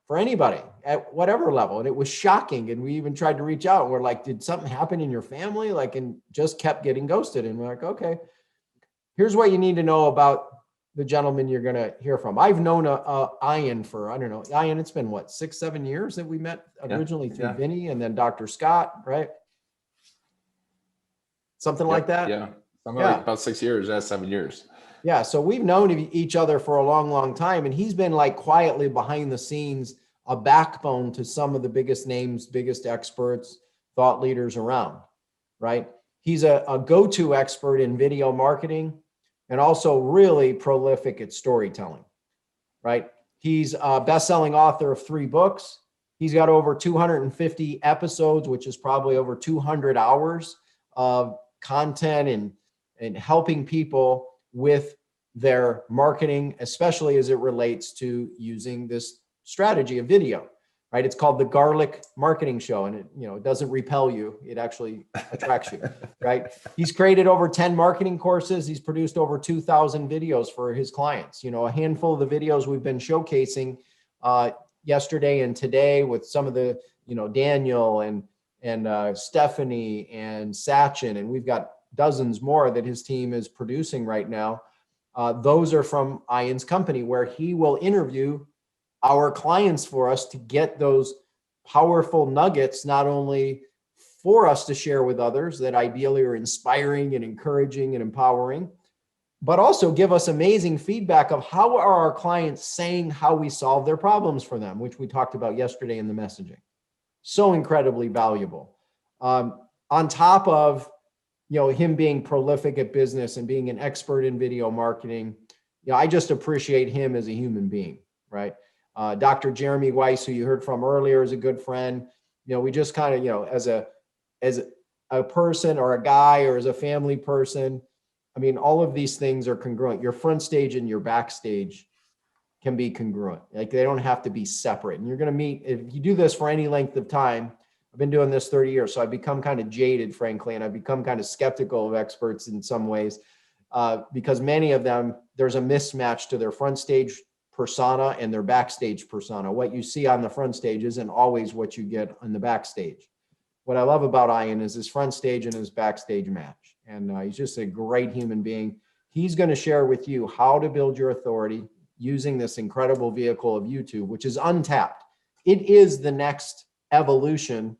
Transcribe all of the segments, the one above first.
for anybody at whatever level. And it was shocking. And we even tried to reach out and we're like, did something happen in your family? Like, and just kept getting ghosted. And we're like, okay, here's what you need to know about the gentleman you're going to hear from. I've known Ian for, I don't know, Ian, it's been what, 6-7 years that we met originally through Vinny and then Dr. Scott, right? Something like that. Yeah. Like about 6 years, 7 years. Yeah. So we've known each other for a long, long time. And he's been like quietly behind the scenes, a backbone to some of the biggest names, biggest experts, thought leaders around, right? He's a go-to expert in video marketing and also really prolific at storytelling, right? He's a best-selling author of 3 books. He's got over 250 episodes, which is probably over 200 hours of content and helping people with their marketing, especially as it relates to using this strategy of video, right? It's called the Garlic Marketing Show, and it doesn't repel you. It actually attracts you, right? He's created over 10 marketing courses. He's produced over 2,000 videos for his clients. A handful of the videos we've been showcasing yesterday and today with some of the, Daniel and Stephanie and Sachin, and we've got dozens more that his team is producing right now. Those are from Ian's company, where he will interview our clients for us to get those powerful nuggets, not only for us to share with others that ideally are inspiring and encouraging and empowering, but also give us amazing feedback of how are our clients saying how we solve their problems for them, which we talked about yesterday in the messaging. So incredibly valuable. On top of him being prolific at business and being an expert in video marketing, I just appreciate him as a human being, right? Dr. Jeremy Weiss, who you heard from earlier, is a good friend. We just kind of, as a person or a guy or as a family person, I mean, all of these things are congruent. Your front stage and your backstage can be congruent. Like, they don't have to be separate. And you're going to meet, if you do this for any length of time, I've been doing this 30 years, so I've become kind of jaded, frankly, and I've become kind of skeptical of experts in some ways, because many of them, there's a mismatch to their front stage persona and their backstage persona. What you see on the front stage isn't always what you get on the backstage. What I love about Ian is his front stage and his backstage match. And he's just a great human being. He's going to share with you how to build your authority using this incredible vehicle of YouTube, which is untapped. It is the next evolution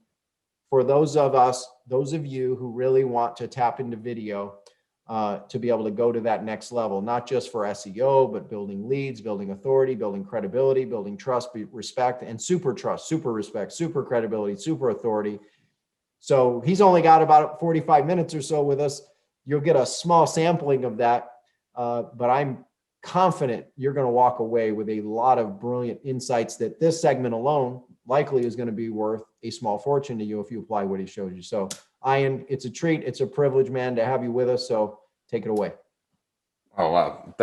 for those of you who really want to tap into video, to be able to go to that next level, not just for SEO, but building leads, building authority, building credibility, building trust, respect, and super trust, super respect, super credibility, super authority. So he's only got about 45 minutes or so with us. You'll get a small sampling of that, but I'm confident you're going to walk away with a lot of brilliant insights that this segment alone likely is going to be worth a small fortune to you if you apply what he showed you. So Ian, it's a treat. It's a privilege, man, to have you with us. So take it away. Oh, wow.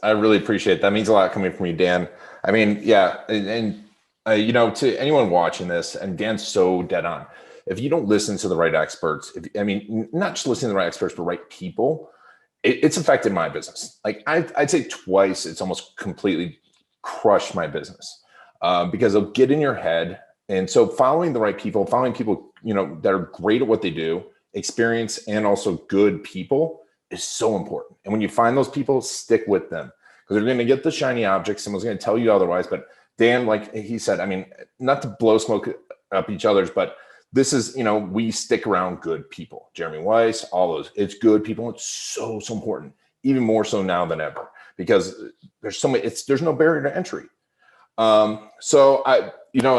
I really appreciate it. That means a lot coming from you, Dan. I mean, yeah. And to anyone watching this, and Dan's so dead on, if you don't listen to the right experts, not just listen to the right experts, but right people, it's affected my business. Like I'd say twice, it's almost completely crushed my business, because they'll get in your head. And so following the right people, following people, that are great at what they do, experience, and also good people is so important. And when you find those people, stick with them, because they're going to get the shiny object. Someone's going to tell you otherwise. But Dan, like he said, not to blow smoke up each other's, but this is, we stick around good people. Jeremy Weiss, all those, it's good people. It's so, so important, even more so now than ever, because there's there's no barrier to entry. So I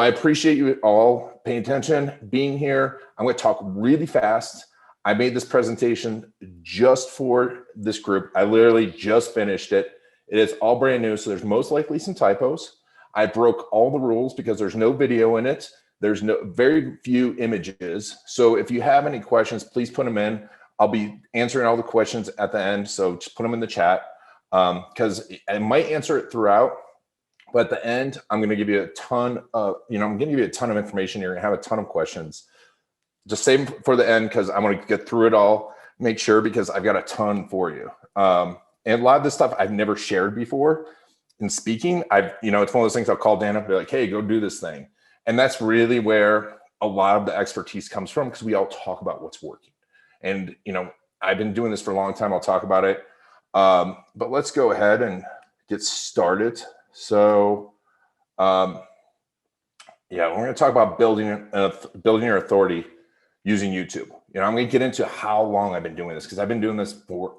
appreciate you all paying attention, being here. I'm going to talk really fast. I made this presentation just for this group. I literally just finished it. It is all brand new. So there's most likely some typos. I broke all the rules because there's no video in it. There's very few images. So if you have any questions, please put them in. I'll be answering all the questions at the end. So just put them in the chat, because I might answer it throughout. But at the end, I'm going to give you a ton of, information. You're going to have a ton of questions. Just save them for the end, because I want to get through it all, make sure, because I've got a ton for you. And a lot of this stuff I've never shared before. in speaking, it's one of those things I'll call Dan up and be like, hey, go do this thing. And that's really where a lot of the expertise comes from, because we all talk about what's working. And, I've been doing this for a long time. I'll talk about it. But let's go ahead and get started. So, we're going to talk about building your authority using YouTube. I'm going to get into how long I've been doing this, because I've been doing this for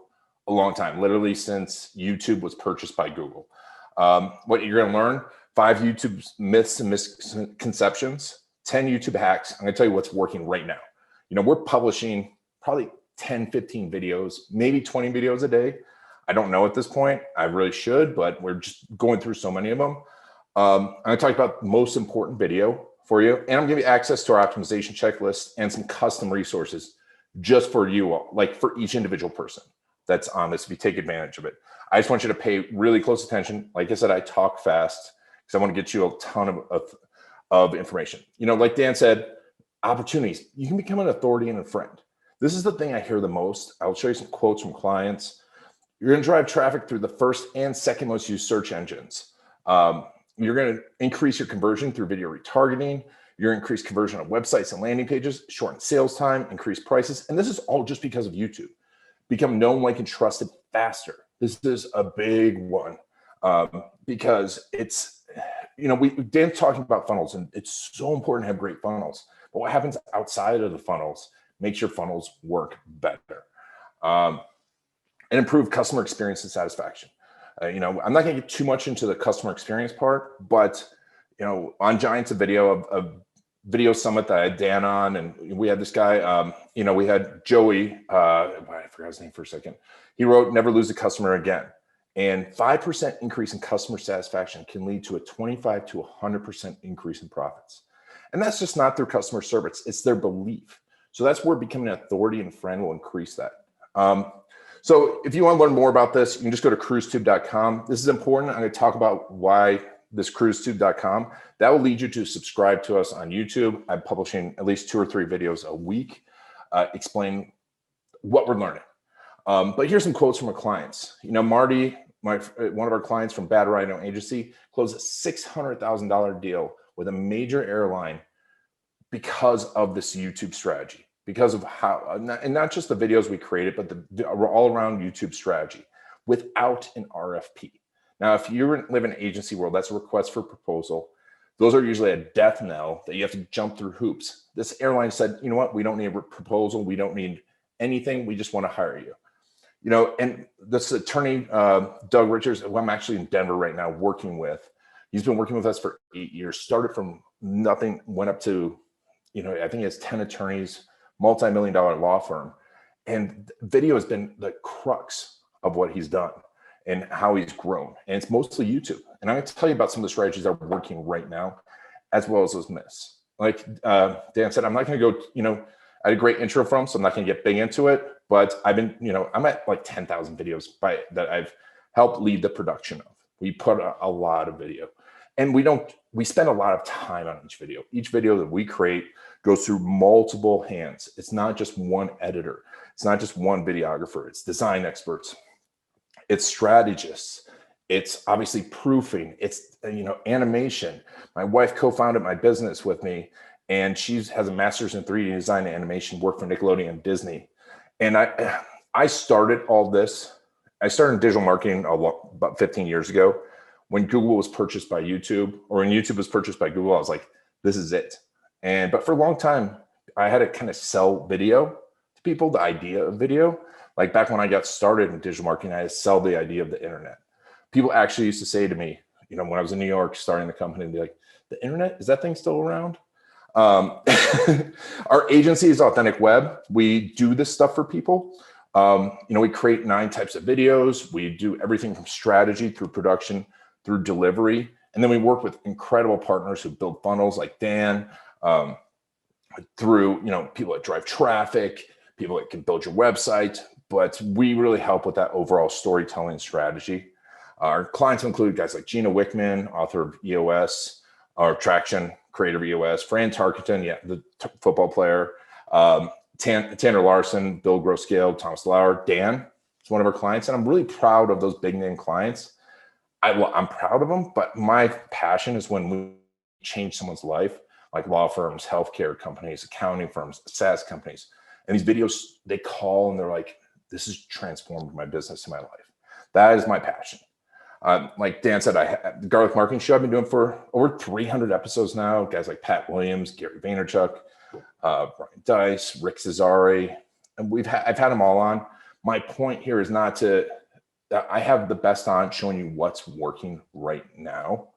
a long time, literally since YouTube was purchased by Google. What you're going to learn: 5 YouTube myths and misconceptions, 10 YouTube hacks. I'm going to tell you what's working right now. We're publishing probably 10, 15 videos, maybe 20 videos a day. I don't know at this point. I really should, but we're just going through so many of them. I'm going to talk about the most important video for you, and I'm going to give you access to our optimization checklist and some custom resources just for you all, like for each individual person that's on this, if you take advantage of it. I just want you to pay really close attention. Like I said, I talk fast because I want to get you a ton of information. Like Dan said, opportunities. You can become an authority and a friend. This is the thing I hear the most. I'll show you some quotes from clients. You're going to drive traffic through the first and second most used search engines. You're going to increase your conversion through video retargeting. You're going to increase conversion on websites and landing pages, shorten sales time, increase prices. And this is all just because of YouTube. Become known, liked, and trusted faster. This is a big one because it's, Dan's talking about funnels, and it's so important to have great funnels. But what happens outside of the funnels makes your funnels work better. And improve customer experience and satisfaction. I'm not going to get too much into the customer experience part, but on Giants, a video summit that I had Dan on, and we had this guy, we had Joey, I forgot his name for a second. He wrote, "Never lose a customer again." And 5% increase in customer satisfaction can lead to a 25 to 100% increase in profits. And that's just not through customer service, it's their belief. So that's where becoming an authority and friend will increase that. So if you want to learn more about this, you can just go to cruisetube.com. This is important. I'm going to talk about why this cruisetube.com. That will lead you to subscribe to us on YouTube. I'm publishing at least 2 or 3 videos a week, explain what we're learning. But here's some quotes from our clients. Marty, one of our clients from Bad Rhino Agency, closed a $600,000 deal with a major airline because of this YouTube strategy. Because of how, and not just the videos we created, but the all around YouTube strategy without an RFP. Now, if you live in agency world, that's a request for proposal. Those are usually a death knell that you have to jump through hoops. This airline said, you know what, we don't need a proposal. We don't need anything. We just want to hire you. And this attorney, Doug Richards, who I'm actually in Denver right now working with, he's been working with us for 8 years, started from nothing, went up to, I think he has 10 attorneys, multi-million-dollar law firm. And video has been the crux of what he's done and how he's grown. And it's mostly YouTube. And I'm going to tell you about some of the strategies that are working right now, as well as those myths. Like Dan said, I'm not going to go, I had a great intro from, so I'm not going to get big into it. But I've been, I'm at like 10,000 videos that I've helped lead the production of. We put a lot of video. And we spend a lot of time on each video. Each video that we create goes through multiple hands. It's not just one editor. It's not just one videographer. It's design experts. It's strategists. It's obviously proofing. It's, animation. My wife co-founded my business with me, and she has a master's in 3D design and animation, worked for Nickelodeon and Disney. And I started all this. I started in digital marketing about 15 years ago. When Google was purchased by YouTube, or when YouTube was purchased by Google, I was like, this is it. But for a long time, I had to kind of sell video to people, the idea of video. Like back when I got started in digital marketing, I had to sell the idea of the internet. People actually used to say to me, when I was in New York starting the company, and be like, the internet, is that thing still around? Our agency is Authentic Web. We do this stuff for people. We create 9 types of videos. We do everything from strategy through production, through delivery. And then we work with incredible partners who build funnels like Dan, through, people that drive traffic, people that can build your website, but we really help with that overall storytelling strategy. Our clients include guys like Gina Wickman, author of EOS, or Traction, creator of EOS, Fran Tarkenton, the football player, Tanner Larson, Bill Grosscale, Thomas Lauer, Dan is one of our clients. And I'm really proud of those big name clients. I'm proud of them, but my passion is when we change someone's life, like law firms, healthcare companies, accounting firms, SaaS companies. And these videos, they call and they're like, this has transformed my business and my life. That is my passion. Like Dan said, the Garlic Marketing Show I've been doing for over 300 episodes now. Guys like Pat Williams, Gary Vaynerchuk, Brian Dice, Rick Cesare, and I've had them all on. My point here is not to, I have the best on showing you what's working right now.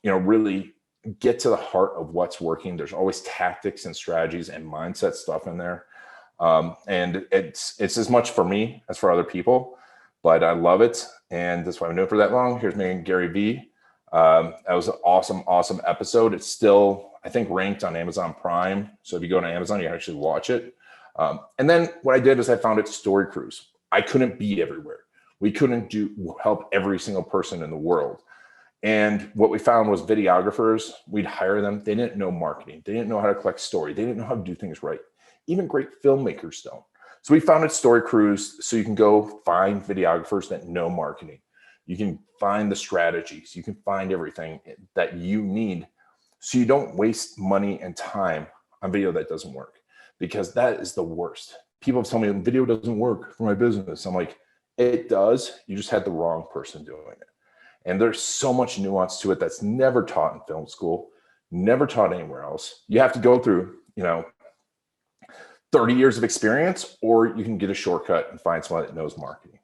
Really get to the heart of what's working. There's always tactics and strategies and mindset stuff in there. And it's as much for me as for other people, but I love it. And that's why I'm doing it for that long. Here's me and Gary V. That was an awesome episode. It's still, I think, ranked on Amazon Prime. So if you go to Amazon, you can actually watch it. And then what I did is I founded Story Cruise. I couldn't be everywhere. We couldn't help every single person in the world. And what we found was videographers, we'd hire them. They didn't know marketing. They didn't know how to collect story. They didn't know how to do things right. Even great filmmakers don't. So we founded Story Cruise so you can go find videographers that know marketing. You can find the strategies. You can find everything that you need so you don't waste money and time on video that doesn't work, because that is the worst. People have told me video doesn't work for my business. I'm like, it does. You just had the wrong person doing it. And there's so much nuance to it that's never taught in film school, never taught anywhere else. You have to go through, 30 years of experience, or you can get a shortcut and find someone that knows marketing.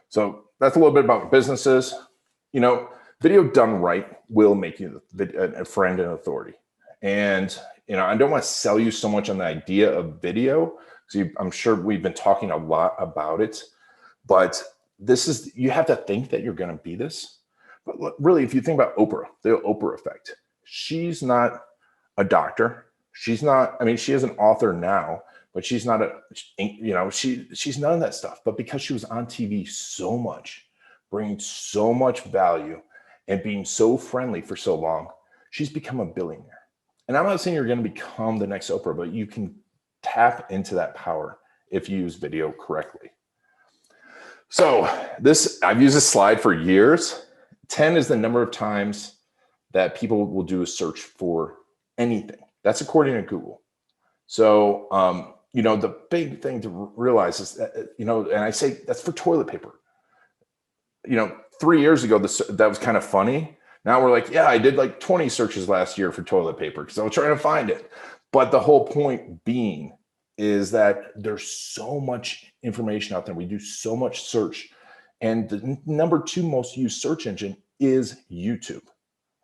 So that's a little bit about businesses. Video done right will make you a friend and authority. And, I don't want to sell you so much on the idea of video. So I'm sure we've been talking a lot about it, but you have to think that you're going to be this. But really, if you think about Oprah, the Oprah Effect, she's not a doctor. She's not, she is an author now, but she's not she's none of that stuff. But because she was on TV so much, bringing so much value and being so friendly for so long, she's become a billionaire. And I'm not saying you're going to become the next Oprah, but you can tap into that power if you use video correctly. So I've used this slide for years. 10 is the number of times that people will do a search for anything. That's according to Google. So, the big thing to realize is that, and I say that's for toilet paper. 3 years ago, that was kind of funny. Now we're like, yeah, I did like 20 searches last year for toilet paper because I was trying to find it. But the whole point being is that there's so much information out there. We do so much search. And the number 2 most used search engine is YouTube,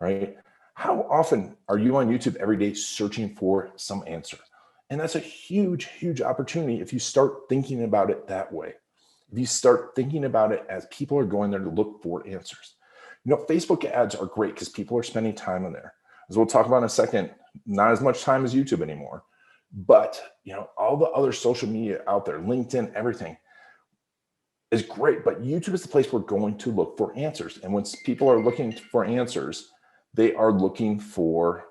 right? How often are you on YouTube every day searching for some answer? And that's a huge opportunity if you start thinking about it that way. If you start thinking about it as people are going there to look for answers. Facebook ads are great because people are spending time on there. As we'll talk about in a second, not as much time as YouTube anymore. But, all the other social media out there, LinkedIn, everything, is great, but YouTube is the place we're going to look for answers. And when people are looking for answers, they are looking for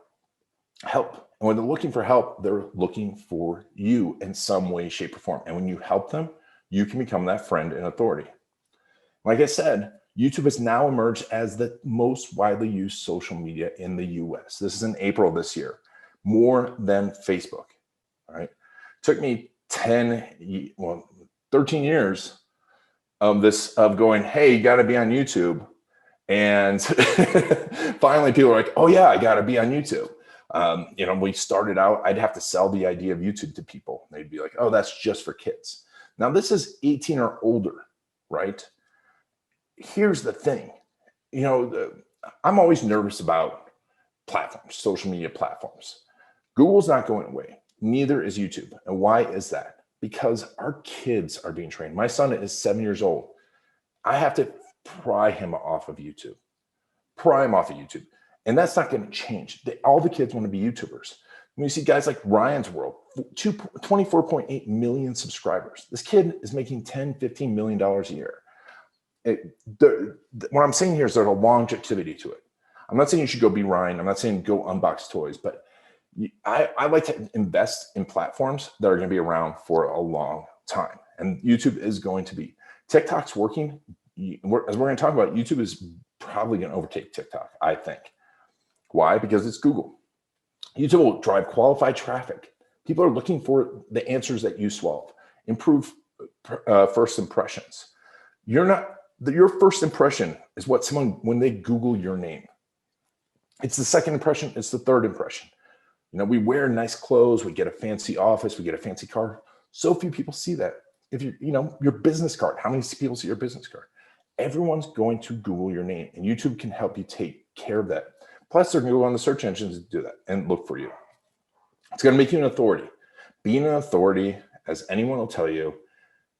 help. And when they're looking for help, they're looking for you in some way, shape, or form. And when you help them, you can become that friend and authority. Like I said, YouTube has now emerged as the most widely used social media in the US. This is in April this year, more than Facebook. All right. It took me 13 years of going, hey, you got to be on YouTube. And finally people are like, oh yeah, I got to be on YouTube. We started out, I'd have to sell the idea of YouTube to people. They'd be like, oh, that's just for kids. Now this is 18 or older, right? Here's the thing, I'm always nervous about platforms, social media platforms. Google's not going away. Neither is YouTube. And why is that? Because our kids are being trained. My son is 7 years old. I have to pry him off of YouTube. And that's not going to change. All the kids want to be YouTubers. When you see guys like Ryan's World, 24.8 million subscribers. This kid is making $10, $15 million a year. What I'm saying here is there's a longevity to it. I'm not saying you should go be Ryan. I'm not saying go unbox toys, but I like to invest in platforms that are going to be around for a long time. And YouTube is going to be. TikTok's working, as we're going to talk about, YouTube is probably going to overtake TikTok, I think. Why? Because it's Google. YouTube will drive qualified traffic. People are looking for the answers that you solve. Improve first impressions. Your first impression is what someone, when they Google your name. It's the second impression. It's the third impression. We wear nice clothes. We get a fancy office. We get a fancy car. So few people see that. If your business card, how many people see your business card? Everyone's going to Google your name, and YouTube can help you take care of that. Plus, they're going to go on the search engines to do that and look for you. It's going to make you an authority. Being an authority, as anyone will tell you,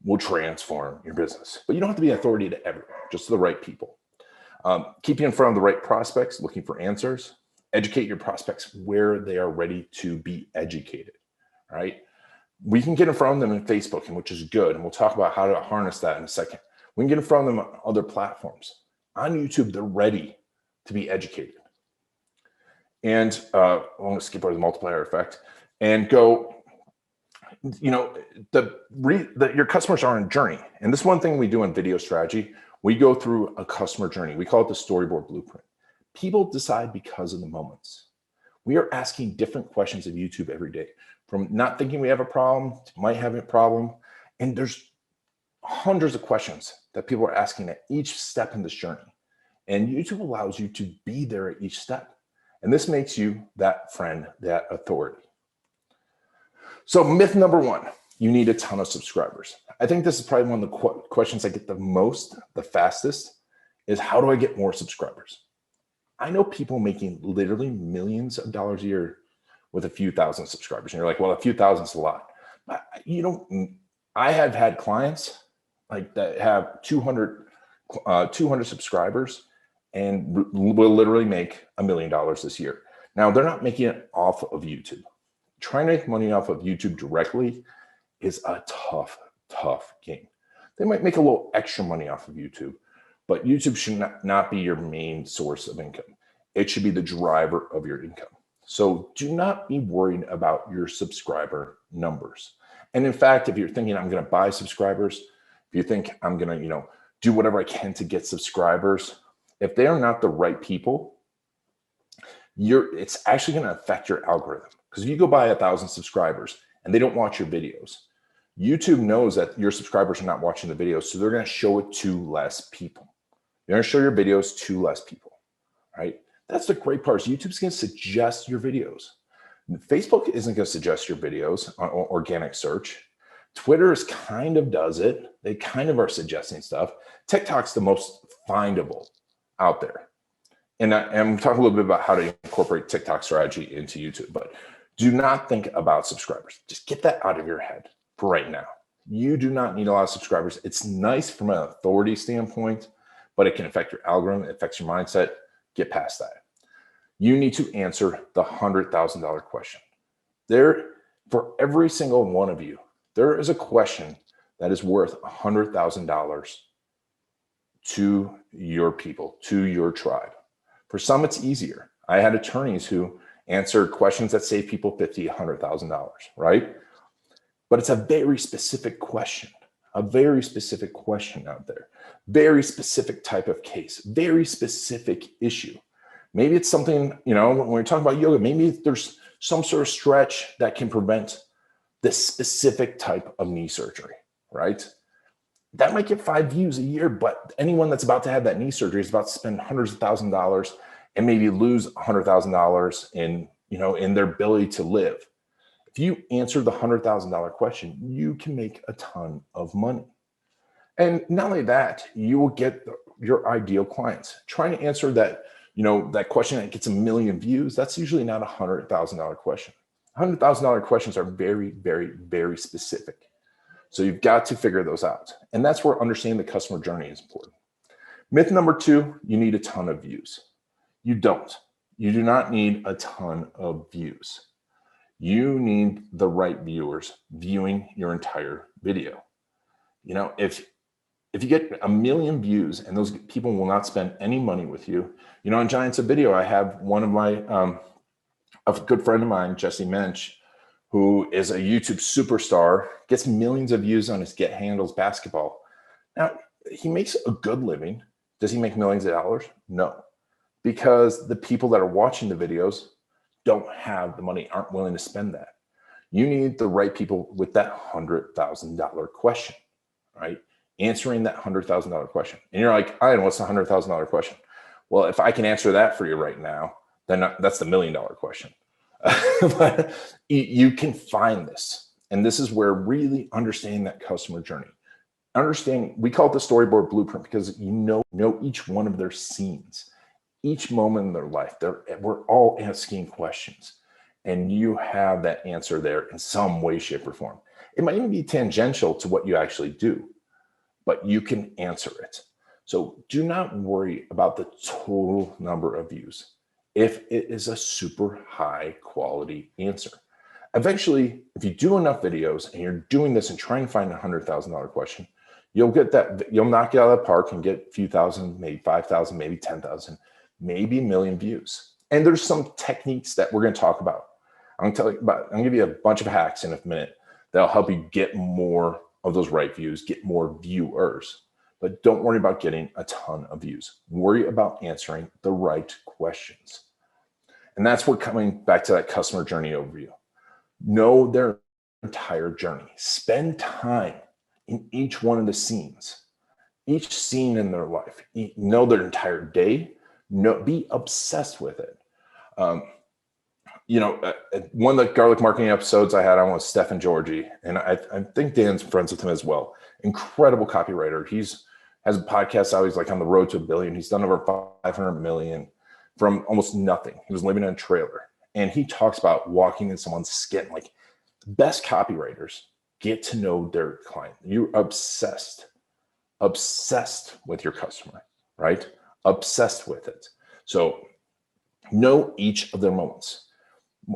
will transform your business. But you don't have to be an authority to everyone, just to the right people. Keep you in front of the right prospects, looking for answers. Educate your prospects where they are ready to be educated, right? We can get in front of them in Facebook, which is good. And we'll talk about how to harness that in a second. We can get in front of them on other platforms. On YouTube, they're ready to be educated. And I'm going to skip over the multiplier effect and go, your customers are on a journey. And this is one thing we do in video strategy. We go through a customer journey. We call it the storyboard blueprint. People decide because of the moments. We are asking different questions of YouTube every day, from not thinking we have a problem to might have a problem. And there's hundreds of questions that people are asking at each step in this journey. And YouTube allows you to be there at each step. And this makes you that friend, that authority. So myth number one, you need a ton of subscribers. I think this is probably one of the questions I get the fastest is, how do I get more subscribers? I know people making literally millions of dollars a year with a few thousand subscribers. And you're like, well, a few thousand is a lot. But I have had clients like that have 200 subscribers and will literally make $1 million this year. Now, they're not making it off of YouTube. Trying to make money off of YouTube directly is a tough game. They might make a little extra money off of YouTube, but YouTube should not be your main source of income. It should be the driver of your income. So do not be worried about your subscriber numbers. And in fact, if you're thinking, I'm going to buy subscribers, if you think I'm going to, do whatever I can to get subscribers, if they are not the right people, it's actually going to affect your algorithm. Because if you go buy 1,000 subscribers and they don't watch your videos, YouTube knows that your subscribers are not watching the videos, so they're going to show it to less people. They're going to show your videos to less people, right? That's the great part. Is YouTube's going to suggest your videos. Facebook isn't going to suggest your videos on organic search. Twitter kind of does it. They kind of are suggesting stuff. TikTok's the most findable out there. And I'm talking a little bit about how to incorporate TikTok strategy into YouTube, but do not think about subscribers. Just get that out of your head for right now. You do not need a lot of subscribers. It's nice from an authority standpoint, but it can affect your algorithm. It affects your mindset. Get past that. You need to answer the $100,000 question. For every single one of you, there is a question that is worth $100,000 to your people, to your tribe. For some, it's easier. I had attorneys who answered questions that save people $50,000, $100,000, right? But it's a very specific question out there, very specific type of case, very specific issue. Maybe it's something, when we're talking about yoga, maybe there's some sort of stretch that can prevent this specific type of knee surgery, right? That might get 5 views a year, but anyone that's about to have that knee surgery is about to spend hundreds of thousands of dollars and maybe lose $100,000 in their ability to live. If you answer the $100,000 question, you can make a ton of money. And not only that, you will get your ideal clients. Trying to answer that, that question that gets 1 million views, that's usually not a $100,000 question. $100,000 questions are very, very, very specific. So you've got to figure those out. And that's where understanding the customer journey is important. Myth number 2, you need a ton of views. You don't. You do not need a ton of views. You need the right viewers viewing your entire video. If you get 1 million views and those people will not spend any money with you, on Giants of Video, I have one of my, a good friend of mine, Jesse Mensch, who is a YouTube superstar, gets millions of views on his Get Handles basketball. Now, he makes a good living. Does he make millions of dollars? No, because the people that are watching the videos don't have the money, aren't willing to spend that. You need the right people with that $100,000 question, right? Answering that $100,000 question. And you're like, Ian, what's the $100,000 question? Well, if I can answer that for you right now, then that's the $1 million question. But you can find this. And this is where really understanding that customer journey. Understanding, we call it the storyboard blueprint because you know each one of their scenes, each moment in their life. We're all asking questions. And you have that answer there in some way, shape, or form. It might even be tangential to what you actually do, but you can answer it. So do not worry about the total number of views if it is a super high quality answer. Eventually, if you do enough videos and you're doing this and trying to find a $100,000 question, you'll knock it out of the park and get a few thousand, maybe 5,000, maybe 10,000, maybe 1 million views. And there's some techniques that we're going to talk about. I'm going to give you a bunch of hacks in a minute that'll help you get more of those right views, get more viewers. But don't worry about getting a ton of views. Worry about answering the right questions. And that's where coming back to that customer journey overview. Know their entire journey. Spend time in each one of the scenes, each scene in their life. Know their entire day. Be obsessed with it. One of the garlic marketing episodes I had on was Stephen Georgie, and I think Dan's friends with him as well. Incredible copywriter. He's has a podcast out. He's like on the road to $1 billion. He's done over 500 million from almost nothing. He was living in a trailer, and he talks about walking in someone's skin. Like, best copywriters get to know their client. You're obsessed with your customer, right? Obsessed with it. So know each of their moments.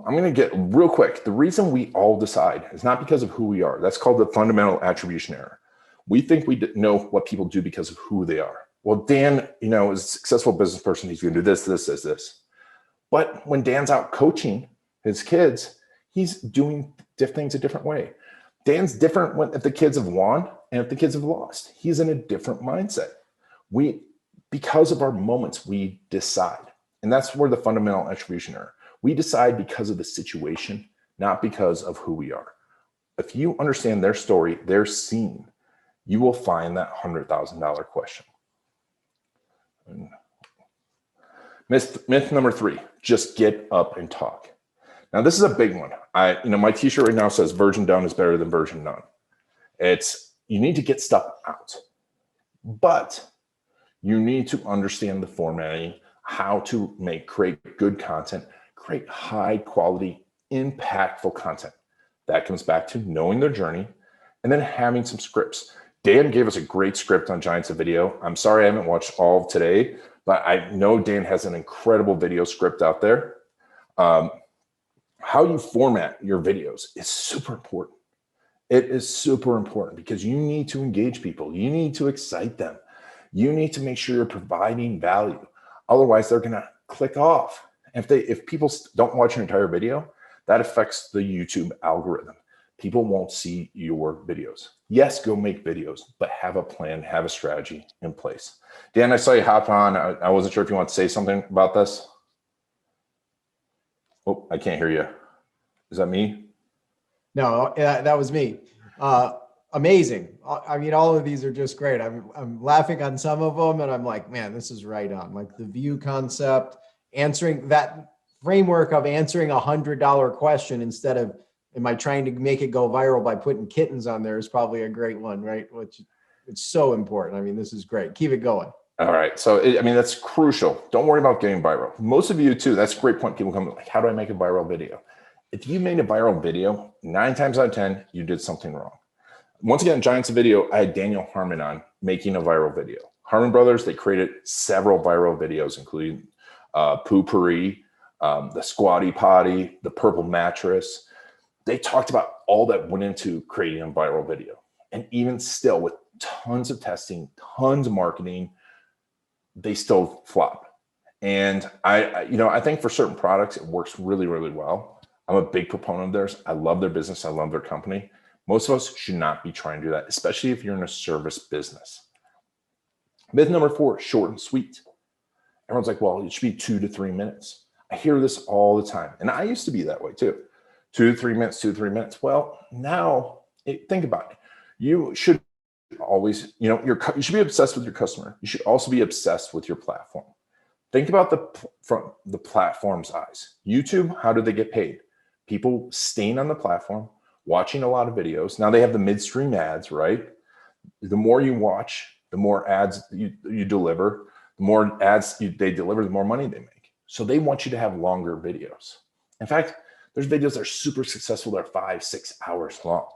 I'm going to get real quick. The reason we all decide is not because of who we are. That's called the fundamental attribution error. We think we know what people do because of who they are. Well, Dan, is a successful business person. He's going to do this. But when Dan's out coaching his kids, he's doing things a different way. Dan's different if the kids have won and if the kids have lost. He's in a different mindset. Because of our moments, we decide. And that's where the fundamental attribution error. We decide because of the situation, not because of who we are. If you understand their story, their scene, you will find that $100,000 question. Myth number 3, just get up and talk. Now, this is a big one. My t-shirt right now says version done is better than version none. You need to get stuff out, but you need to understand the formatting, how to create good content, create high quality, impactful content. That comes back to knowing their journey and then having some scripts. Dan gave us a great script on Giants of Video. I'm sorry I haven't watched all of today, but I know Dan has an incredible video script out there. How you format your videos is super important. It is super important because you need to engage people. You need to excite them. You need to make sure you're providing value. Otherwise, they're going to click off. If people don't watch your entire video, that affects the YouTube algorithm. People won't see your videos. Yes, go make videos, but have a plan, have a strategy in place. Dan, I saw you hop on. I wasn't sure if you want to say something about this. Oh, I can't hear you. Is that me? No, that was me. Amazing. I mean, all of these are just great. I'm laughing on some of them, and I'm like, man, this is right on. Like the view concept, answering that framework of answering $100 question instead of, am I trying to make it go viral by putting kittens on there, is probably a great one, right? Which it's so important. I mean, this is great. Keep it going. All right. So, that's crucial. Don't worry about getting viral. Most of you too, that's a great point. People come like, how do I make a viral video? If you made a viral video, 9 times out of 10, you did something wrong. Once again, Giants of Video, I had Daniel Harmon on making a viral video. Harmon Brothers, they created several viral videos, including Poo-Pourri, the Squatty Potty, the Purple Mattress. They talked about all that went into creating a viral video. And even still, with tons of testing, tons of marketing, they still flop. And I think for certain products, it works really, really well. I'm a big proponent of theirs. I love their business. I love their company. Most of us should not be trying to do that, especially if you're in a service business. Myth number 4, short and sweet. Everyone's like, well, it should be 2 to 3 minutes. I hear this all the time. And I used to be that way too. 2 to 3 minutes, 2 to 3 minutes. Well, now think about it. You should always, you should be obsessed with your customer. You should also be obsessed with your platform. Think about from the platform's eyes. YouTube, how do they get paid? People staying on the platform, watching a lot of videos. Now they have the midstream ads, right? The more you watch, the more ads you deliver, the more ads they deliver, the more money they make. So they want you to have longer videos. In fact, there's videos that are super successful that are 5-6 hours long.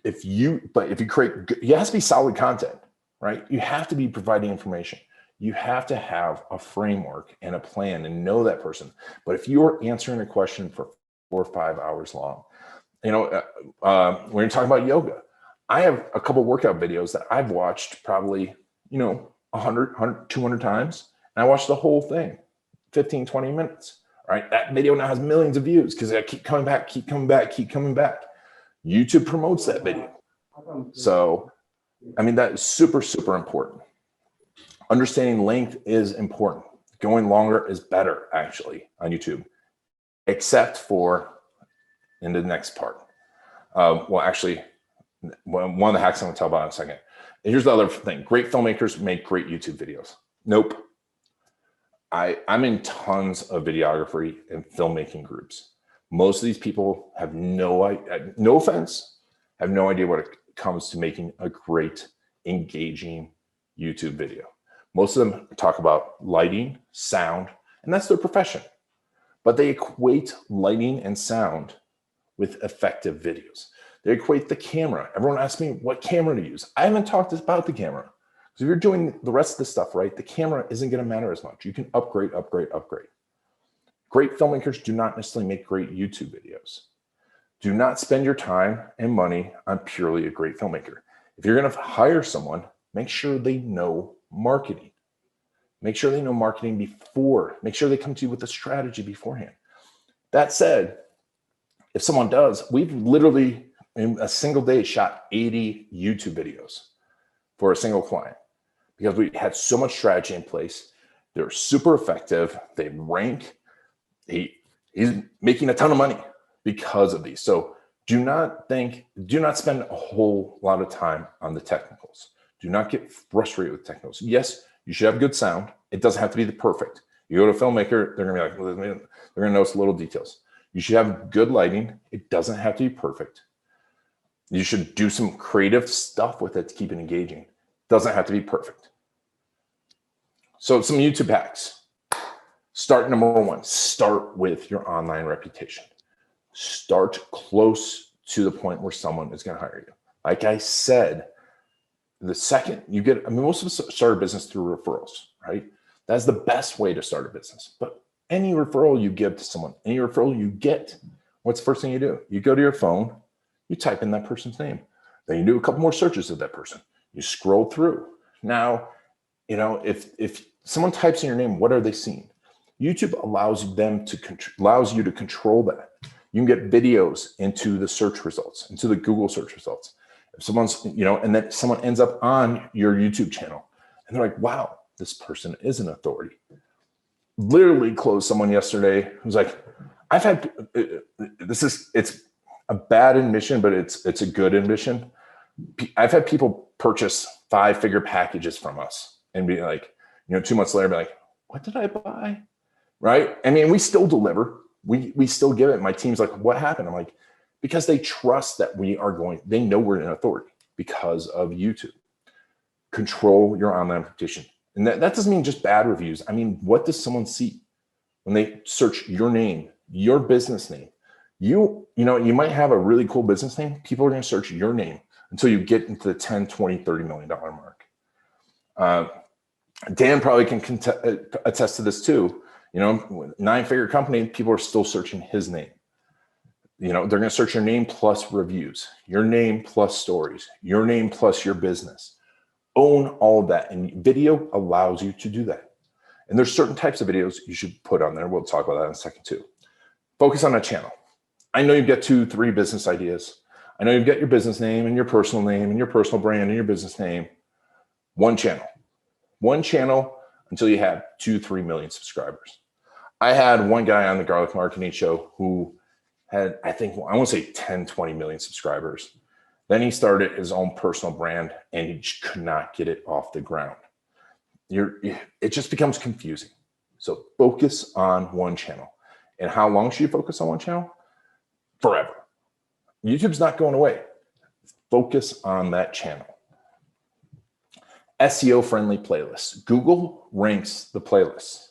If you create, it has to be solid content, right? You have to be providing information. You have to have a framework and a plan and know that person. But if you're answering a question for 4 or 5 hours long, when you're talking about yoga, I have a couple workout videos that I've watched probably, 100, 200 times. And I watched the whole thing, 15, 20 minutes, right? That video now has millions of views because I keep coming back. YouTube promotes that video. So, that is super, super important. Understanding length is important. Going longer is better, actually, on YouTube, except for in the next part. One of the hacks I'm going to tell about in a second. And here's the other thing. Great filmmakers make great YouTube videos. Nope. I'm in tons of videography and filmmaking groups. Most of these people have no offense, have no idea what it comes to making a great, engaging YouTube video. Most of them talk about lighting, sound, and that's their profession. But they equate lighting and sound with effective videos. They equate the camera. Everyone asks me what camera to use. I haven't talked about the camera. So if you're doing the rest of the stuff right, the camera isn't going to matter as much. You can upgrade. Great filmmakers do not necessarily make great YouTube videos. Do not spend your time and money on purely a great filmmaker. If you're going to hire someone, make sure they know marketing. Make sure they know marketing before. Make sure they come to you with a strategy beforehand. That said, if someone does, we've literally in a single day shot 80 YouTube videos for a single client because we had so much strategy in place. They're super effective. They rank. He's making a ton of money because of these. So do not spend a whole lot of time on the technicals. Do not get frustrated with technicals. Yes, you should have good sound. It doesn't have to be the perfect. You go to a filmmaker, they're gonna be like, well, they're gonna notice little details. You should have good lighting. It doesn't have to be perfect. You should do some creative stuff with it to keep it engaging. Doesn't have to be perfect. So some YouTube hacks. Start number 1, start with your online reputation. Start close to the point where someone is going to hire you. Like I said, the second you get, most of us start a business through referrals, right? That's the best way to start a business. But any referral you give to someone, any referral you get, what's the first thing you do? You go to your phone, you type in that person's name. Then you do a couple more searches of that person. You scroll through. Now, if someone types in your name, what are they seeing? YouTube allows you to control that. You can get videos into the search results, into the Google search results. If someone's, and then someone ends up on your YouTube channel and they're like, wow, this person is an authority. Literally closed someone yesterday who's like, it's a bad admission, but it's a good admission. I've had people purchase 5-figure packages from us and be like, 2 months later, be like, what did I buy? Right? We still deliver. We still give it. My team's like, what happened? I'm like, because they trust that they know we're an authority because of YouTube. Control your online reputation. And that doesn't mean just bad reviews. What does someone see when they search your name, your business name? You might have a really cool business name. People are going to search your name until you get into the 10, 20, $30 million mark. Dan probably can attest to this too. 9-figure company, people are still searching his name. They're going to search your name plus reviews, your name plus stories, your name plus your business. Own all of that. And video allows you to do that. And there's certain types of videos you should put on there. We'll talk about that in a second too. Focus on a channel. I know you've got 2-3 business ideas. I know you've got your business name and your personal name and your personal brand and your business name. One channel until you have 2-3 million subscribers. I had one guy on the Garlic Marketing Show who had, I want to say 10, 20 million subscribers. Then he started his own personal brand and he just could not get it off the ground. It just becomes confusing. So focus on one channel. And how long should you focus on one channel? Forever. YouTube's not going away. Focus on that channel. SEO friendly playlists. Google ranks the playlists.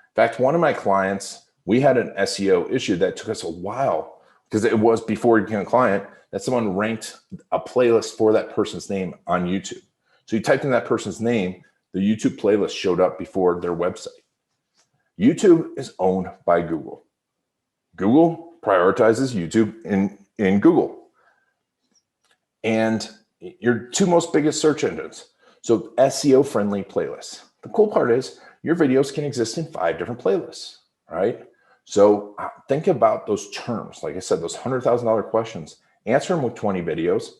In fact, one of my clients, we had an SEO issue that took us a while because it was before he became a client that someone ranked a playlist for that person's name on YouTube. So you typed in that person's name, the YouTube playlist showed up before their website. YouTube is owned by Google. Google prioritizes YouTube in Google. And your two most biggest search engines. So SEO friendly playlists. The cool part is your videos can exist in 5 different playlists, right? So think about those terms. Like I said, those $100,000 questions, answer them with 20 videos,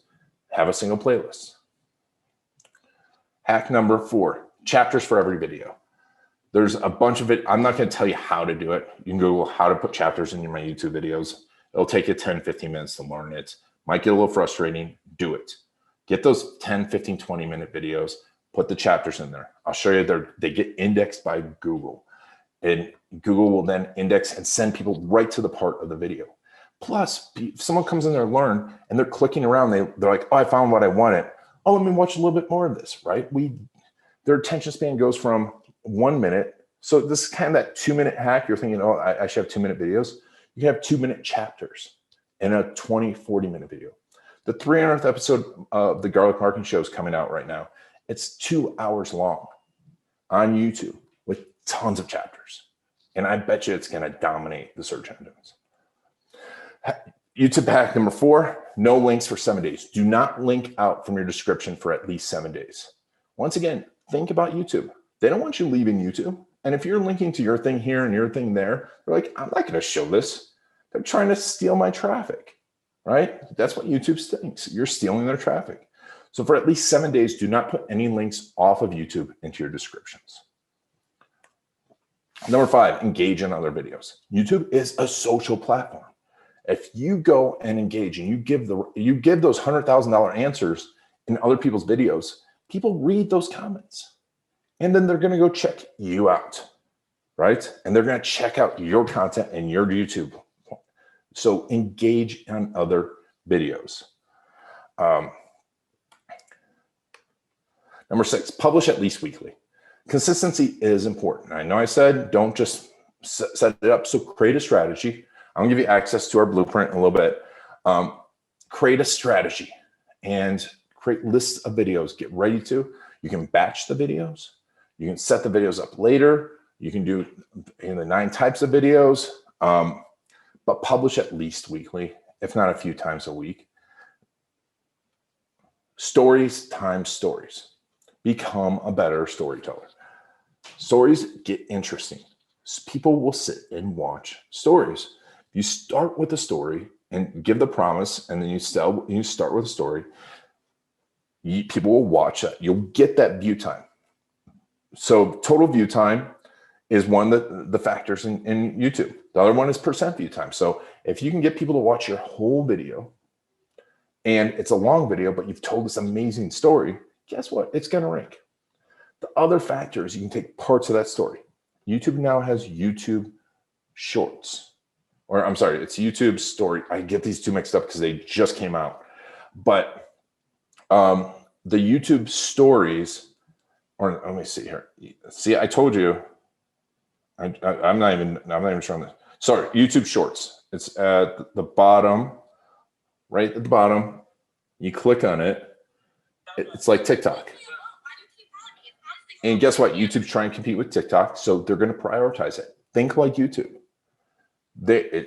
have a single playlist. Hack number 4, chapters for every video. There's a bunch of it. I'm not going to tell you how to do it. You can Google how to put chapters in my YouTube videos. It'll take you 10, 15 minutes to learn it. Might get a little frustrating. Do it. Get those 10, 15, 20-minute videos. Put the chapters in there. I'll show you they get indexed by Google. And Google will then index and send people right to the part of the video. Plus, if someone comes in there and learn and they're clicking around, they're like, oh, I found what I wanted. Oh, let me watch a little bit more of this, right? Their attention span goes from 1 minute. So this is kind of that 2-minute hack. You're thinking, oh, I should have 2-minute videos. You can have 2-minute chapters in a 20, 40-minute video. The 300th episode of the Garlic Marketing Show is coming out right now. It's 2 hours long on YouTube with tons of chapters. And I bet you it's going to dominate the search engines. YouTube hack number 4, no links for 7 days. Do not link out from your description for at least 7 days. Once again, think about YouTube. They don't want you leaving YouTube. And if you're linking to your thing here and your thing there, they're like, I'm not going to show this. They're trying to steal my traffic, right? That's what YouTube thinks. You're stealing their traffic. So for at least 7 days, do not put any links off of YouTube into your descriptions. Number 5, engage in other videos. YouTube is a social platform. If you go and engage and you give those $100,000 answers in other people's videos, people read those comments. And then they're going to go check you out, right? And they're going to check out your content and your YouTube. So engage on other videos. Number 6, publish at least weekly. Consistency is important. I know I said don't just set it up. So create a strategy. I'm gonna give you access to our blueprint in a little bit. Create a strategy and create lists of videos. Get ready to. You can batch the videos. You can set the videos up later. You can do in the 9 types of videos, but publish at least weekly, if not a few times a week. Stories times stories. Become a better storyteller. Stories get interesting. People will sit and watch stories. You start with a story and give the promise, and then you start with a story. People will watch that. You'll get that view time. So total view time is one of the factors in YouTube. The other one is percent view time. So if you can get people to watch your whole video, and it's a long video, but you've told this amazing story, guess what? It's going to rank. The other factor is you can take parts of that story. YouTube now has YouTube Shorts. Or I'm sorry, it's YouTube Story. I get these two mixed up because they just came out. But the YouTube Stories, or let me see here. See, I told you, I'm not even showing this. Sorry, YouTube Shorts. It's at the bottom, right at the bottom. You click on it. It's like TikTok. And guess what? YouTube's trying to compete with TikTok, so they're going to prioritize it. Think like YouTube.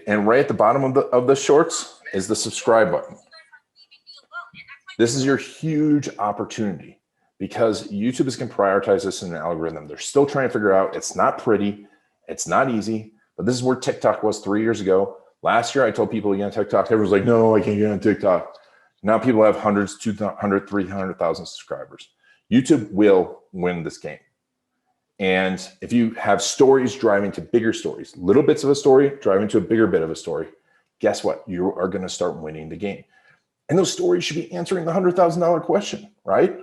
And right at the bottom of the shorts is the subscribe button. This is your huge opportunity because YouTube is going to prioritize this in an algorithm. They're still trying to figure out. It's not pretty. It's not easy. But this is where TikTok was 3 years ago. Last year, I told people to get on TikTok. Everyone's like, no, I can't get on TikTok. Now people have hundreds, 200, 300,000 subscribers. YouTube will win this game. And if you have stories driving to bigger stories, little bits of a story driving to a bigger bit of a story, guess what? You are going to start winning the game. And those stories should be answering the $100,000 question, right?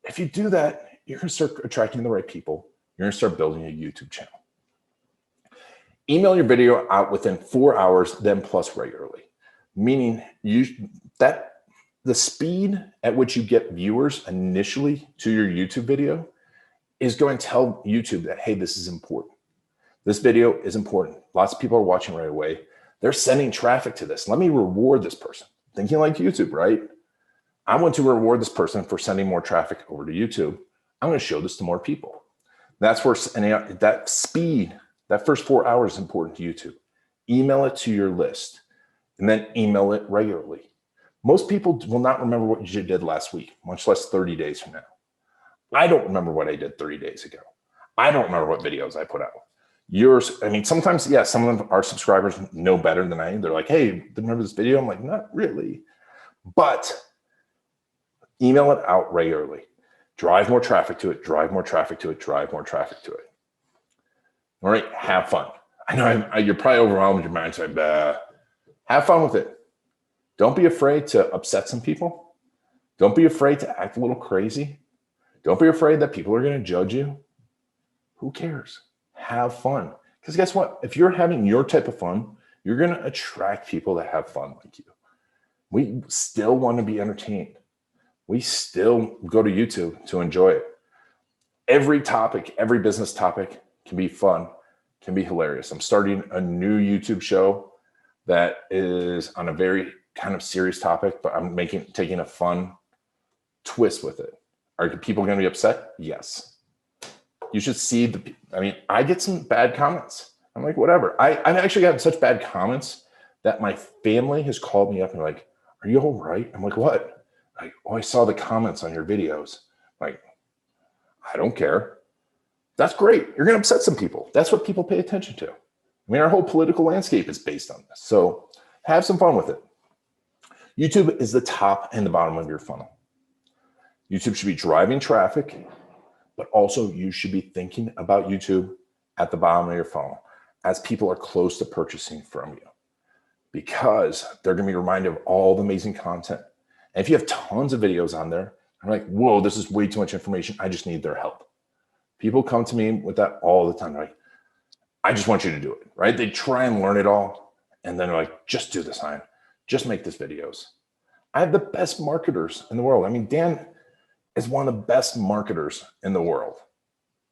If you do that, you're going to start attracting the right people. You're going to start building a YouTube channel. Email your video out within 4 hours, then plus regularly. Meaning the speed at which you get viewers initially to your YouTube video is going to tell YouTube that, hey, this is important. This video is important. Lots of people are watching right away. They're sending traffic to this. Let me reward this person. Thinking like YouTube, right? I want to reward this person for sending more traffic over to YouTube. I'm going to show this to more people. That's where that speed, that first 4 hours is important to YouTube. Email it to your list and then email it regularly. Most people will not remember what you did last week, much less 30 days from now. I don't remember what I did 30 days ago. I don't remember what videos I put out. Yours, I mean, sometimes, yeah, some of them, our subscribers know better than I am. They're like, hey, remember this video? I'm like, not really. But email it out regularly. Drive more traffic to it, drive more traffic to it, drive more traffic to it. All right, have fun. I know you're probably overwhelmed with your mind, so have fun with it. Don't be afraid to upset some people. Don't be afraid to act a little crazy. Don't be afraid that people are going to judge you. Who cares? Have fun. Because guess what? If you're having your type of fun, you're going to attract people that have fun like you. We still want to be entertained. We still go to YouTube to enjoy it. Every topic, every business topic can be fun, can be hilarious. I'm starting a new YouTube show that is on a very kind of serious topic, but I'm taking a fun twist with it. Are people going to be upset? Yes. You should see I get some bad comments. I'm like, whatever. I've actually gotten such bad comments that my family has called me up and like, are you all right? I'm like, what? Like, oh, I saw the comments on your videos. Like, I don't care. That's great. You're going to upset some people. That's what people pay attention to. I mean, our whole political landscape is based on this. So have some fun with it. YouTube is the top and the bottom of your funnel. YouTube should be driving traffic, but also you should be thinking about YouTube at the bottom of your funnel as people are close to purchasing from you, because they're going to be reminded of all the amazing content. And if you have tons of videos on there, I'm like, whoa, this is way too much information. I just need their help. People come to me with that all the time. They're like, I just want you to do it, right? They try and learn it all. And then they're like, just do this, Ryan. Just make this videos. I have the best marketers in the world. I mean, Dan is one of the best marketers in the world.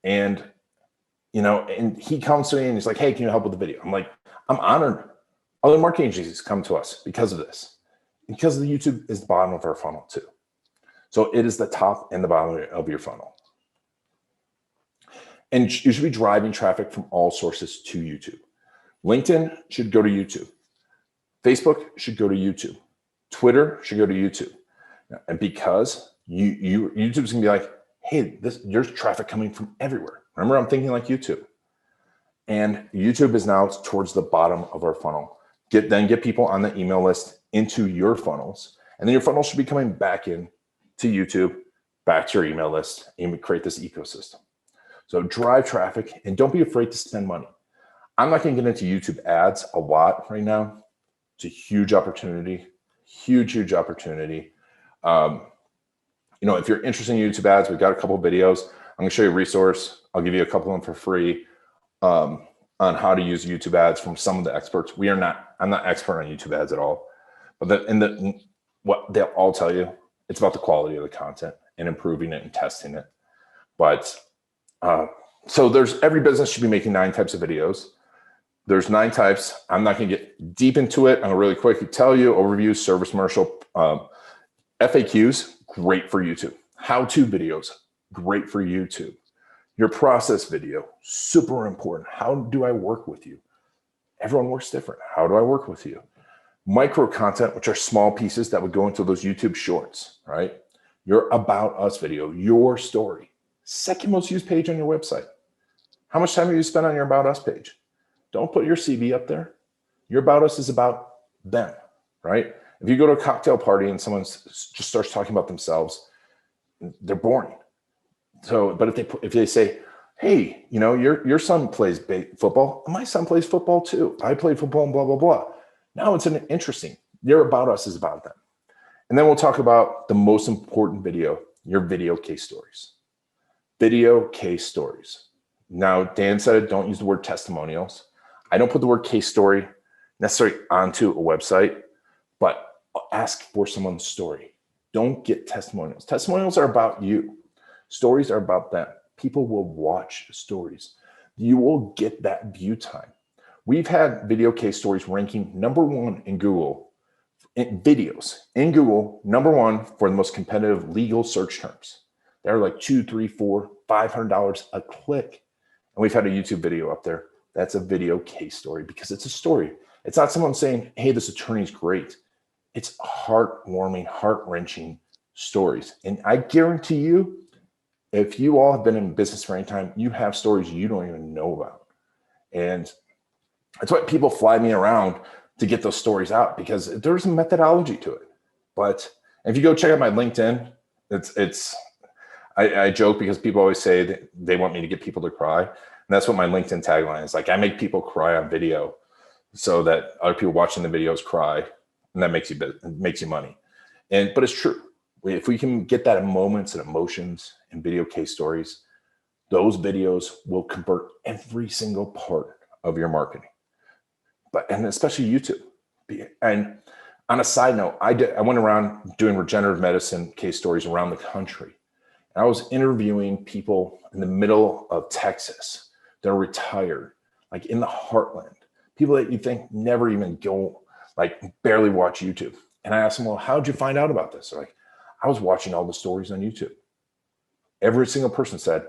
And, and he comes to me and he's like, hey, can you help with the video? I'm like, I'm honored. Other marketing agencies come to us because of this. Because the YouTube is the bottom of our funnel too. So it is the top and the bottom of your funnel. And you should be driving traffic from all sources to YouTube. LinkedIn should go to YouTube. Facebook should go to YouTube. Twitter should go to YouTube. And because YouTube's gonna be like, hey, there's traffic coming from everywhere. Remember, I'm thinking like YouTube. And YouTube is now towards the bottom of our funnel. Get people on the email list into your funnels. And then your funnel should be coming back in to YouTube, back to your email list, and we create this ecosystem. So drive traffic and don't be afraid to spend money. I'm not going to get into YouTube ads a lot right now. It's a huge opportunity, huge opportunity. If you're interested in YouTube ads, we've got a couple of videos. I'm going to show you a resource. I'll give you a couple of them for free on how to use YouTube ads from some of the experts. I'm not expert on YouTube ads at all, but what they'll all tell you, it's about the quality of the content and improving it and testing it. But so every business should be making 9 types of videos. There's 9 types. I'm not going to get deep into it. I'm going to really quickly tell you overview, service commercial, FAQs, great for YouTube. How-to videos, great for YouTube. Your process video, super important. How do I work with you? Everyone works different. How do I work with you? Micro content, which are small pieces that would go into those YouTube shorts, right? Your About Us video, your story. Second most used page on your website. How much time have you spent on your About Us page? Don't put your CV up there. Your About Us is about them, right? If you go to a cocktail party and someone just starts talking about themselves, they're boring. So, but if they say, hey, your son plays football. My son plays football too. I played football and blah, blah, blah. Now it's an interesting. Your About Us is about them. And then we'll talk about the most important video, your video case stories. Video case stories. Now, Dan said, don't use the word testimonials. I don't put the word case story necessarily onto a website, but ask for someone's story. Don't get testimonials. Testimonials are about you. Stories are about them. People will watch stories. You will get that view time. We've had video case stories ranking #1 in Google, in videos in Google, #1 for the most competitive legal search terms. They're like $2, $3, $4, $500 a click. And we've had a YouTube video up there. That's a video case story because it's a story. It's not someone saying, hey, this attorney's great. It's heartwarming, heart-wrenching stories. And I guarantee you, if you all have been in business for any time, you have stories you don't even know about. And that's why people fly me around to get those stories out, because there's a methodology to it. But if you go check out my LinkedIn, I joke because people always say that they want me to get people to cry. And that's what my LinkedIn tagline is. Like, I make people cry on video so that other people watching the videos cry, and that makes you money. But it's true. If we can get that in moments and emotions and video case stories, those videos will convert every single part of your marketing. And especially YouTube. And on a side note, I went around doing regenerative medicine case stories around the country. And I was interviewing people in the middle of Texas. They're retired, like in the heartland. People that you think never even go, like barely watch YouTube. And I asked them, well, how'd you find out about this? They're like, I was watching all the stories on YouTube. Every single person said,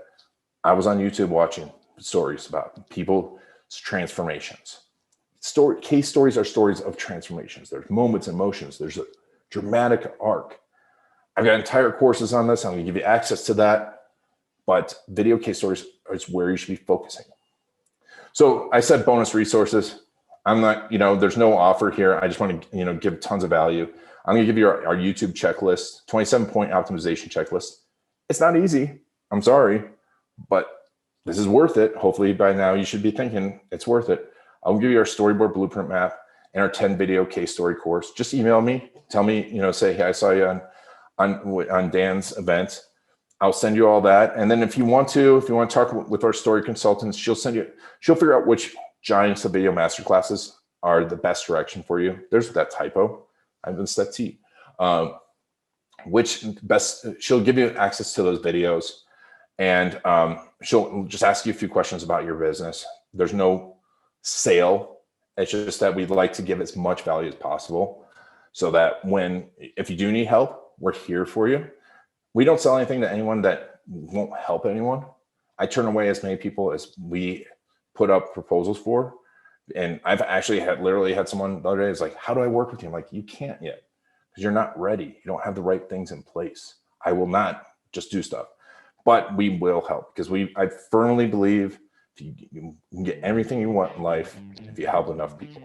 I was on YouTube watching stories about people's transformations. Case stories are stories of transformations. There's moments, emotions. There's a dramatic arc. I've got entire courses on this. I'm going to give you access to that. But video case stories is where you should be focusing. So I said bonus resources. I'm not, there's no offer here. I just want to, give tons of value. I'm going to give you our YouTube checklist, 27-point optimization checklist. It's not easy. I'm sorry, but this is worth it. Hopefully by now you should be thinking it's worth it. I'll give you our storyboard blueprint map and our 10 video case story course. Just email me, tell me, say, hey, I saw you on Dan's event. I'll send you all that. And then if you want to talk with our story consultants, she'll figure out which giants of video masterclasses are the best direction for you. There's that typo. I missed that T. She'll give you access to those videos, and she'll just ask you a few questions about your business. There's no sale. It's just that we'd like to give as much value as possible so that if you do need help, we're here for you. We don't sell anything to anyone that won't help anyone. I turn away as many people as we put up proposals for. And I've actually literally had someone the other day is like, how do I work with you? I'm like, you can't yet because you're not ready. You don't have the right things in place. I will not just do stuff, but we will help because I firmly believe you can get everything you want in life if you help enough people.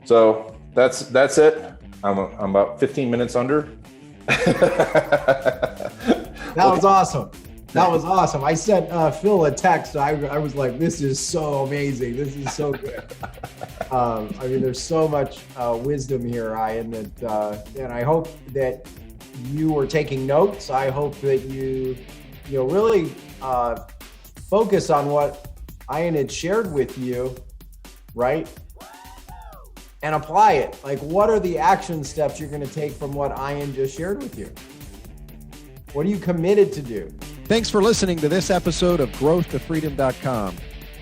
So that's it. I'm about 15 minutes under. That was awesome. That was awesome. I sent Phil a text. I was like, this is so amazing. This is so good. There's so much wisdom here, Ryan, and I hope that you were taking notes. I hope that you really focus on what Ian had shared with you, right? And apply it. Like, what are the action steps you're going to take from what Ian just shared with you? What are you committed to do? Thanks for listening to this episode of growthtofreedom.com.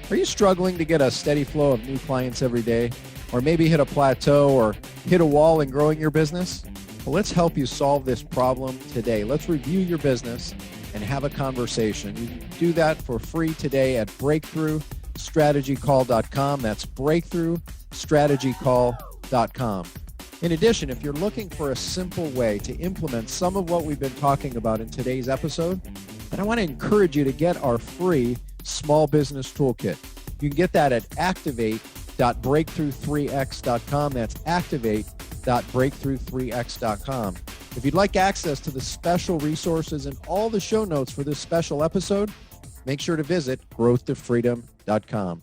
Are you struggling to get a steady flow of new clients every day? Or maybe hit a plateau or hit a wall in growing your business? Well, let's help you solve this problem today. Let's review your business and have a conversation. You can do that for free today at breakthroughstrategycall.com. That's breakthroughstrategycall.com. In addition, if you're looking for a simple way to implement some of what we've been talking about in today's episode, then I want to encourage you to get our free small business toolkit. You can get that at activate.breakthrough3x.com. That's activate.breakthrough3x.com. If you'd like access to the special resources and all the show notes for this special episode, make sure to visit growthtofreedom.com.